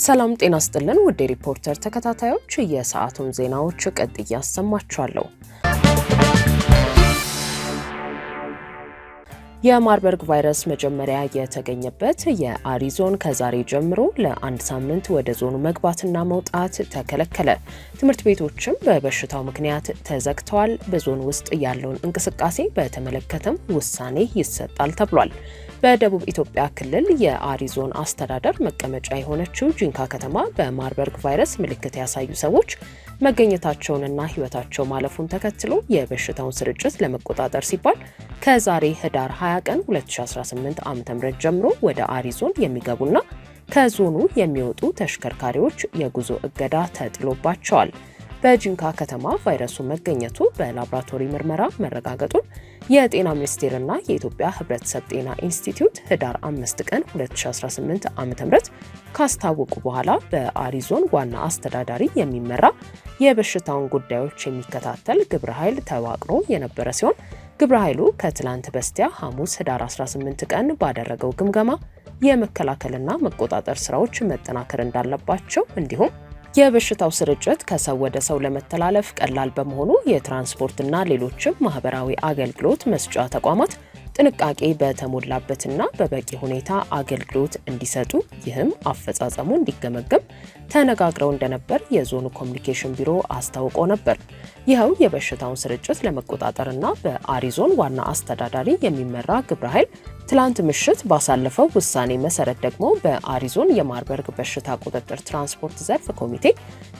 ሰላም ጤና ይስጥልን ውድ ሪፖርተር ተከታታዮች የሰዓቱን ዜናዎች ቀጥዬ አሰማችኋለሁ። የማርበርግ ቫይረስ መጀመሪያ የተገኘበት የአሪዞን ከዛሬ ጀምሮ ለአንድ ሳምንት ወደ ዞኑ መግባትና መውጣት ተከለከለ። ትምህርት ቤቶችም በበሽታው ምክንያት ተዘግተዋል። በዞን ውስጥ ያለውን እንቅስቃሴ በተመለከተም ውሳኔ ይሰጣል ተብሏል። በደቡብ ኢትዮጵያ ክልል የአሪዞን አስተዳደር መቀመጫ የሆነችው ጂንካ ከተማ በማርበርግ ቫይረስ ምልክት ያሳዩ ሰዎች መገኘታቸውንና ሕይወታቸው ማለፉን ተከትሎ የበሽታውን ስርጭት ለመቆጣጠር ሲባል ከዛሬ ህዳር 20 ቀን 2018 ዓ.ም ጀምሮ ወደ አሪዞን የሚገቡና ከዞኑ የሚወጡ ተሽከርካሪዎች የጉዞ እገዳ ተጥሎባቸዋል። በጂንካ ከተማ ቫይረሱ መገኘቱ በላቦራቶሪ ምርመራ መረጋገጡን የጤና ሚኒስቴርና የኢትዮጵያ ሕብረተሰብ ጤና ኢንስቲትዩት ህዳር 5 ቀን 2018 ዓ.ም ካስታወቁ በኋላ በአሪዞን ዋና አስተዳዳሪ የሚመራ የበሽታውን ጉዳዮች የሚከታተል ግብረ ኃይል ተዋቅሮ የነበረ ሲሆን ግብረ ኃይሉ ከትላንት በስቲያ ሐሙስ ህዳር 18 ቀን ባደረገው ግምገማ የመከላከልና መቆጣጠር ስራዎች መጠናከር እንዳለባቸው እንዲሁም የበሽታው ስርጭት ከሰው ወደ ሰው ለመተላለፍ ቀላል በመሆኑ የትራንስፖርትና ሌሎችም ማህበራዊ አገልግሎት መስጫ ተቋማት ጥንቃቄ በተሞላበትና በበቂ ሁኔታ አገልግሎት እንዲሰጡ ይህም አፈጻጸሙ እንዲገመገም ተነጋግረው እንደነበር የዞኑ ኮሚኒኬሽን ቢሮ አስታውቆ ነበር። ይኸው የበሽታውን ስርጭት ለመቆጣጠርና በአሪዞን ዋና አስተዳዳሪ የሚመራ ግብረ ኃይል ትላንት ምሽት ባሳለፈው ውሳኔ መሰረት ደግሞ በአሪዞን የማርበርግ በሽታ ቁጥጥር ትራንስፖርት ዘርፍ ኮሚቴ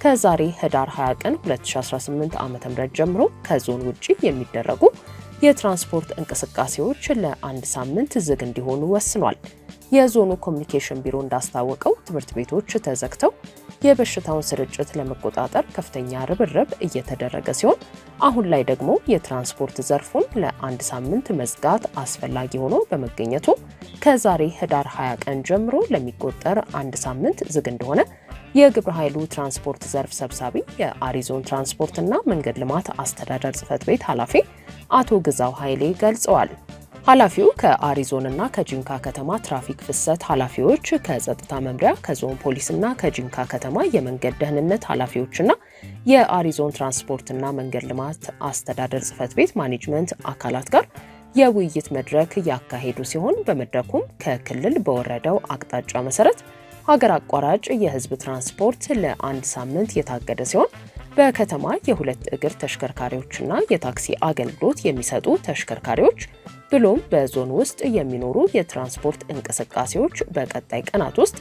ከዛሬ ህዳር 20 ቀን 2018 ዓ.ም ጀምሮ ከዞን ውጪ የሚደረጉ የትራንስፖርት እንቅስቃሴዎች ለአንድ ሳምንት ዝግ እንዲሆኑ ወስኗል። የዞኑ ኮሚኒኬሽን ቢሮ እንዳስታወቀው ትምህርት ቤቶች ተዘግተው የበሽታውን ስርጭት ለመቆጣጠር ከፍተኛ ርብርብ እየተደረገ ሲሆን አሁን ላይ ደግሞ የትራንስፖርት ዘርፉን ለአንድ ሳምንት መዝጋት አስፈላጊ ሆኖ በመገኘቱ ከዛሬ ህዳር 20 ቀን ጀምሮ ለሚቆጠር አንድ ሳምንት ዝግ እንደሆነ የግብረ ኃይሉ ትራንስፖርት ዘርፍ ሰብሳቢ የአሪዞን ትራንስፖርትና መንገድ ልማት አስተዳደር ጽሕፈት ቤት ኃላፊ አቶ ግዛው ኃይሌ ገልጸዋል። ኃላፊው ከአሪዞንና ከጂንካ ከተማ ትራፊክ ፍሰት ኃላፊዎች፣ ከጸጥታ መምሪያ፣ ከዞን ፖሊስና ከጂንካ ከተማ የመንገድ ደህንነት ኃላፊዎችና የአሪዞን ትራንስፖርትና መንገድ ልማት አስተዳደር ጽሕፈት ቤት ማኔጅመንት አካላት ጋር የውይይት መድረክ ያካሄዱ ሲሆን በመድረኩም ከክልል በወረደው አቅጣጫ መሰረት ሀገር አቋራጭ የህዝብ ትራንስፖርት ለአንድ ሳምንት የታገደ ሲሆን በከተማ የሁለት እግር ተሽከርካሪዎችና የታክሲ አገልግሎት የሚሰጡ ተሽከርካሪዎች ብሎም በዞን ውስጥ የሚኖሩ የትራንስፖርት እንቅስቃሴዎች በቀጣይ ቀናት ውስጥ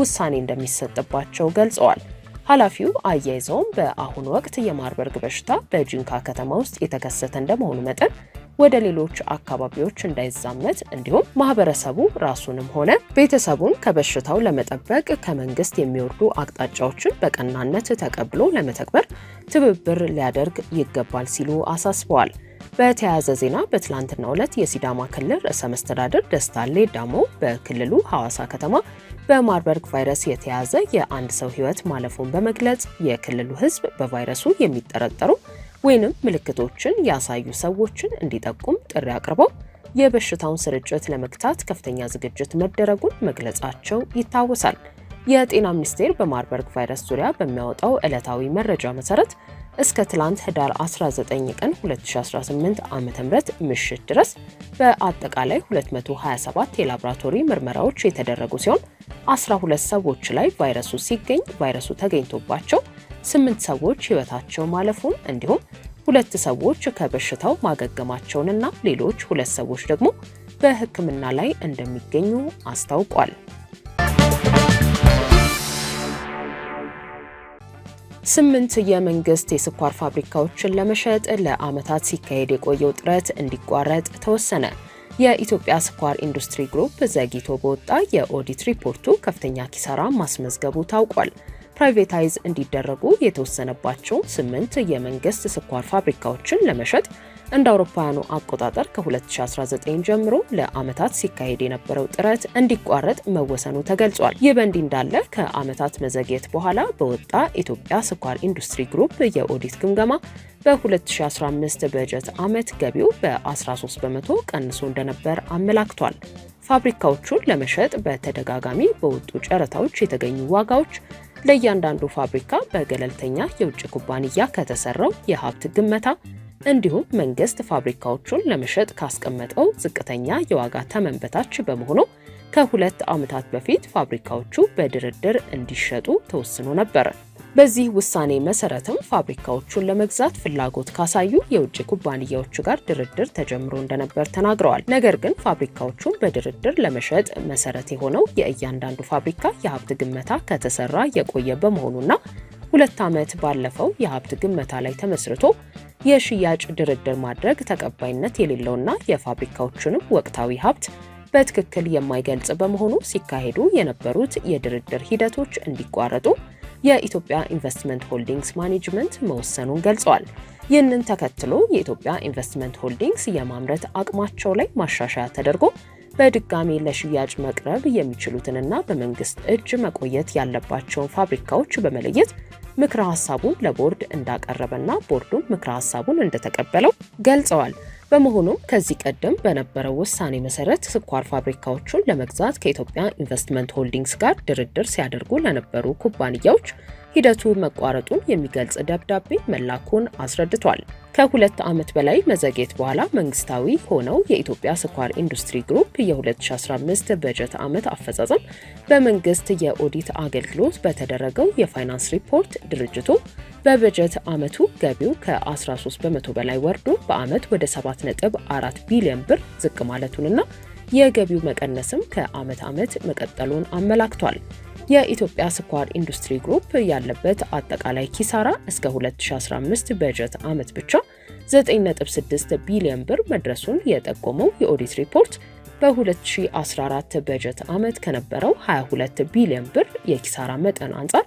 ውሳኔ እንደሚሰጥባቸው ገልጸዋል። ኃላፊው አያይዘውም በአሁኑ ወቅት የማርበርግ በሽታ በጂንካ ከተማ ውስጥ የተከሰተ እንደመሆኑ መጠን ወደ ሌሎች አካባቢዎች እንዳይዛመት እንዲሁም ማህበረሰቡ ራሱንም ሆነ ቤተሰቡን ከበሽታው ለመጠበቅ ከመንግስት የሚወርዱ አቅጣጫዎችን በቀናነት ተቀብሎ ለመተግበር ትብብር ሊያደርግ ይገባል ሲሉ አሳስበዋል። በተያያዘ ዜና በትላንትናው ዕለት የሲዳማ ክልል ርዕሰ መስተዳድር ደስታ ሌዳሞ በክልሉ ሐዋሳ ከተማ በማርበርግ ቫይረስ የተያዘ የአንድ ሰው ህይወት ማለፉን በመግለጽ የክልሉ ህዝብ በቫይረሱ የሚጠረጠሩ ወይንም ምልክቶችን ያሳዩ ሰዎችን እንዲጠቁም ጥሪ አቅርበው የበሽታውን ስርጭት ለመግታት ከፍተኛ ዝግጅት መደረጉን መግለጻቸው ይታወሳል። የጤና ሚኒስቴር በማርበርግ ቫይረስ ዙሪያ በሚያወጣው ዕለታዊ መረጃ መሰረት እስከ ትላንት ህዳር 19 ቀን 2018 ዓ.ም ምሽት ድረስ በአጠቃላይ 227 የላቦራቶሪ ምርመራዎች የተደረጉ ሲሆን 12 ሰዎች ላይ ቫይረሱ ሲገኝ ቫይረሱ ተገኝቶባቸው 8 ሰዎች ህይወታቸው ማለፉን እንዲሁም 2 ሰዎች ከበሽታው ማገገማቸውንና ሌሎች 2 ሰዎች ደግሞ በሕክምና ላይ እንደሚገኙ አስታውቋል። ስምንት የመንግስት የስኳር ፋብሪካዎችን ለመሸጥ ለዓመታት ሲካሄድ የቆየው ጥረት እንዲቋረጥ ተወሰነ። የኢትዮጵያ ስኳር ኢንዱስትሪ ግሩፕ ዘግይቶ በወጣ የኦዲት ሪፖርቱ ከፍተኛ ኪሳራ ማስመዝገቡ ታውቋል። ፕራይቬታይዝ እንዲደረጉ የተወሰነባቸው 8 የመንግስት ስኳር ፋብሪካዎችን ለመሸጥ እንደ አውሮፓውያኑ አቆጣጠር ከ2019 ጀምሮ ለዓመታት ሲካሄድ የነበረው ጥረት እንዲቋረጥ መወሰኑ ተገልጿል። ይህ በእንዲህ እንዳለ ከዓመታት መዘግየት በኋላ በወጣ ኢትዮጵያ ስኳር ኢንዱስትሪ ግሩፕ የኦዲት ግምገማ በ2015 በጀት ዓመት ገቢው በ13 በመቶ ቀንሶ እንደነበር አመላክቷል። ፋብሪካዎቹን ለመሸጥ በተደጋጋሚ በወጡ ጨረታዎች የተገኙ ዋጋዎች ለእያንዳንዱ ፋብሪካ በገለልተኛ የውጭ ኩባንያ ከተሰራው የሀብት ግመታ እንዲሁም መንግስት ፋብሪካዎቹን ለመሸጥ ካስቀመጠው ዝቅተኛ የዋጋ ተመን በታች በመሆኑ ከ2 ዓመታት በፊት ፋብሪካዎቹ በድርድር እንዲሸጡ ተወስኖ ነበር። በዚህ ውሳኔ መሰረትም ፋብሪካዎቹን ለመግዛት ፍላጎት ካሳዩ የውጭ ኩባንያዎች ጋር ድርድር ተጀምሮ እንደነበር ተናግረዋል። ነገር ግን ፋብሪካዎቹን በድርድር ለመሸጥ መሰረት የሆነው የእያንዳንዱ ፋብሪካ የሀብት ግመታ ከተሰራ የቆየ በመሆኑና 2 ዓመት ባለፈው የሀብት ግመታ ላይ ተመስርቶ የሽያጭ ድርድር ማድረግ ተቀባይነት የሌለውና የፋብሪካዎቹንም ወቅታዊ ሀብት በትክክል የማይገልጽ በመሆኑ ሲካሄዱ የነበሩት የድርድር ሂደቶች እንዲቋረጡ የኢትዮጵያ ኢንቨስትመንት ሆልዲንግስ ማኔጅመንት መወሰኑን ገልጸዋል። ይህንን ተከትሎ የኢትዮጵያ ኢንቨስትመንት ሆልዲንግስ የማምረት አቅማቸው ላይ ማሻሻያ ተደርጎ በድጋሚ ለሽያጭ መቅረብ የሚችሉትንና በመንግስት እጅ መቆየት ያለባቸውን ፋብሪካዎች በመለየት ምክረ ሀሳቡን ለቦርድ እንዳቀረበና ቦርዱም ምክረ ሀሳቡን እንደተቀበለው ገልጸዋል። በመሆኑም ከዚህ ቀደም በነበረው ውሳኔ መሰረት ስኳር ፋብሪካዎቹን ለመግዛት ከኢትዮጵያ ኢንቨስትመንት ሆልዲንግስ ጋር ድርድር ሲያደርጉ ለነበሩ ኩባንያዎች ሂደቱ መቋረጡን የሚገልጽ ደብዳቤ መላኩን አስረድቷል። ከ2 ዓመት በላይ መዘግየት በኋላ መንግስታዊ ሆነው የኢትዮጵያ ስኳር ኢንዱስትሪ ግሩፕ የ2015 በጀት ዓመት አፈጻጸም በመንግስት የኦዲት አገልግሎት በተደረገው የፋይናንስ ሪፖርት ድርጅቱ በበጀት ዓመቱ ገቢው ከ13 በመቶ በላይ ወርዶ በዓመት ወደ 7.4 ቢሊዮን ብር ዝቅ ማለቱንና የገቢው መቀነስም ከዓመት ዓመት መቀጠሉን አመላክቷል። የኢትዮጵያ ስኳር ኢንዱስትሪ ግሩፕ ያለበት አጠቃላይ ኪሳራ እስከ 2015 በጀት ዓመት ብቻ 9.6 ቢሊዮን ብር መድረሱን የጠቆመው የኦዲት ሪፖርት በ2014 በጀት ዓመት ከነበረው 22 ቢሊዮን ብር የኪሳራ መጠን አንጻር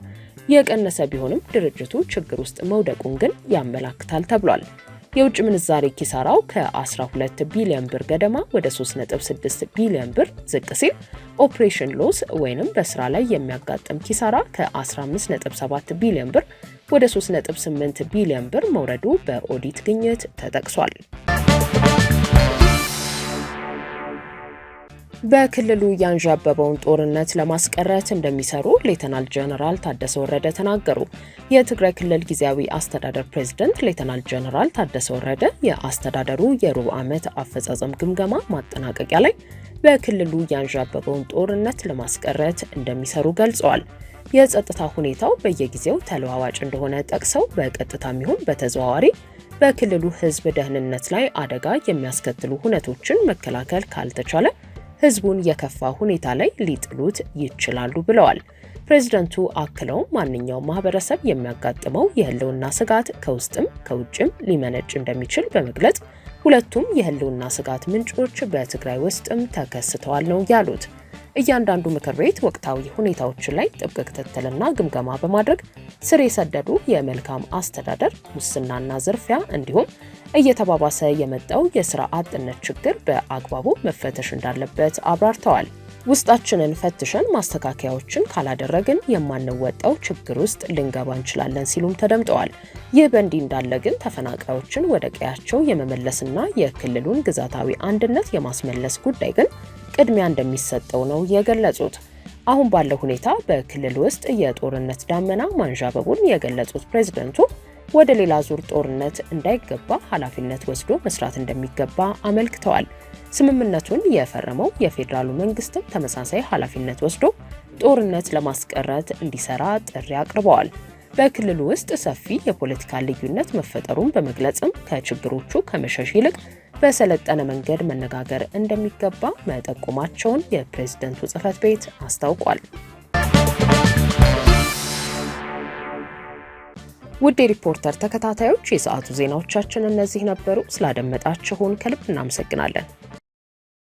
የቀነሰ ቢሆንም ድርጅቱ ችግር ውስጥ መውደቁን ግን ያመላክታል ተብሏል። የውጭ ምንዛሬ ኪሳራው ከ12 ቢሊዮን ብር ገደማ ወደ 3.6 ቢሊዮን ብር ዝቅ ሲል ኦፕሬሽን ሎስ ወይንም በስራ ላይ የሚያጋጥም ኪሳራ ከ15.7 ቢሊዮን ብር ወደ 3.8 ቢሊዮን ብር መውረዱ በኦዲት ግኝት ተጠቅሷል። በክልሉ ያንዣበበውን ጦርነት ለማስቀረት እንደሚሰሩ ሌተናል ጀነራል ታደሰ ወረደ ተናገሩ። የትግራይ ክልል ጊዜያዊ አስተዳደር ፕሬዝዳንት ሌተናል ጀነራል ታደሰ ወረደ የአስተዳደሩ የሩብ ዓመት አፈጻጸም ግምገማ ማጠናቀቂያ ላይ በክልሉ ያንዣበበውን ጦርነት ለማስቀረት እንደሚሰሩ ገልጸዋል። የጸጥታ ሁኔታው በየጊዜው ተለዋዋጭ እንደሆነ ጠቅሰው በቀጥታም ይሁን በተዘዋዋሪ በክልሉ ሕዝብ ደህንነት ላይ አደጋ የሚያስከትሉ ሁነቶችን መከላከል ካልተቻለ ህዝቡን የከፋ ሁኔታ ላይ ሊጥሉት ይችላሉ ብለዋል። ፕሬዝዳንቱ አክለውም ማንኛውም ማህበረሰብ የሚያጋጥመው የህልውና ስጋት ከውስጥም ከውጭም ሊመነጭ እንደሚችል በመግለጽ ሁለቱም የህልውና ስጋት ምንጮች በትግራይ ውስጥም ተከስተዋል ነው ያሉት። እያንዳንዱ ምክር ቤት ወቅታዊ ሁኔታዎች ላይ ጥብቅ ክትትልና ግምገማ በማድረግ ስር የሰደዱ የመልካም አስተዳደር፣ ሙስናና ዝርፊያ እንዲሁም እየተባባሰ የመጣው የስራ አጥነት ችግር በአግባቡ መፈተሽ እንዳለበት አብራርተዋል። ውስጣችንን ፈትሸን ማስተካከያዎችን ካላደረግን የማንወጣው ችግር ውስጥ ልንገባ እንችላለን ሲሉም ተደምጠዋል። ይህ በእንዲህ እንዳለ ግን ተፈናቃዮችን ወደ ቀያቸው የመመለስና የክልሉን ግዛታዊ አንድነት የማስመለስ ጉዳይ ግን ቅድሚያ እንደሚሰጠው ነው የገለጹት። አሁን ባለው ሁኔታ በክልል ውስጥ የጦርነት ዳመና ማንዣበቡን የገለጹት ፕሬዝዳንቱ ወደ ሌላ ዙር ጦርነት እንዳይገባ ኃላፊነት ወስዶ መስራት እንደሚገባ አመልክተዋል። ስምምነቱን የፈረመው የፌዴራሉ መንግስትም ተመሳሳይ ኃላፊነት ወስዶ ጦርነት ለማስቀረት እንዲሰራ ጥሪ አቅርበዋል። በክልሉ ውስጥ ሰፊ የፖለቲካ ልዩነት መፈጠሩን በመግለጽም ከችግሮቹ ከመሸሽ ይልቅ በሰለጠነ መንገድ መነጋገር እንደሚገባ መጠቆማቸውን የፕሬዝዳንቱ ጽሕፈት ቤት አስታውቋል። ውድ ሪፖርተር ተከታታዮች የሰዓቱ ዜናዎቻችን እነዚህ ነበሩ። ስላደመጣችሁን ከልብ እናመሰግናለን።